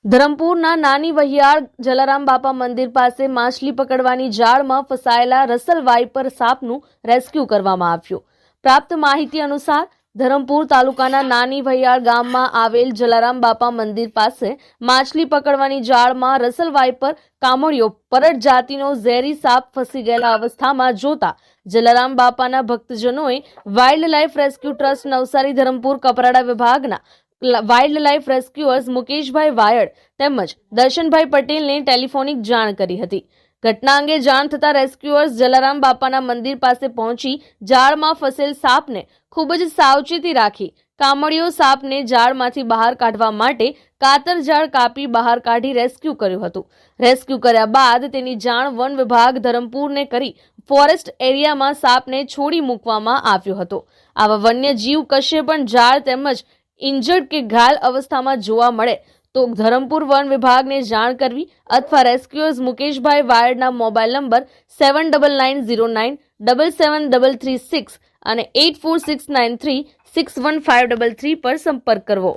ધરમપુરના નાની વહિયાળ જલારામ બાપા મંદિર પાસે માછલી પકડવાની જાળમાં ફસાયેલા રસલ વાઇપર સાપનું રેસ્ક્યુ કરવામાં આવ્યું। પ્રાપ્ત માહિતી અનુસાર ધરમપુર તાલુકાના નાની વહિયાળ ગામમાં આવેલ જલારામ બાપા મંદિર પાસે માછલી પકડવાની જાળમાં રસલ વાઇપર કામળિયો પરટ જાતિનો ઝેરી સાપ ફસી ગયેલા અવસ્થામાં જોતા જલારામ બાપાના ભક્તજનોએ wild life rescue trust Navsari Dharampur Kaprada વિભાગના wild life rescuers Mukeshbhai Vayad તેમજ દર્શનભાઈ પટેલને ટેલિફોનિક જાણ કરી હતી। ઘટના અંગે જાણ થતા રેસ્ક્યુઅર્સ જલારામ બાપાના મંદિર પાસે પહોંચી જાળમાં ફસેલ સાપને ખૂબ જ સાવચેતી રાખી કામળિયો સાપને જાળમાંથી બહાર કાઢવા માટે કાતર જાળ કાપી બહાર કાઢી રેસ્ક્યુ કર્યું હતું। રેસ્ક્યુ કર્યા બાદ તેની જાણ વન વિભાગ ધરમપુરને કરી ફોરેસ્ટ એરિયામાં સાપને છોડી મૂકવામાં આવ્યો હતો। આવા વન્ય જીવ કશે પણ જાળ તેમજ ઇન્જર્ડ કે ઘાયલ અવસ્થામાં જોવા મળે તો ધરમપુર વન વિભાગને જાણ કરવી અથવા રેસ્ક્યુઅર્સ મુકેશભાઈ વાયડના મોબાઈલ નંબર 7990977336 અને 8469361533 પર સંપર્ક કરવો।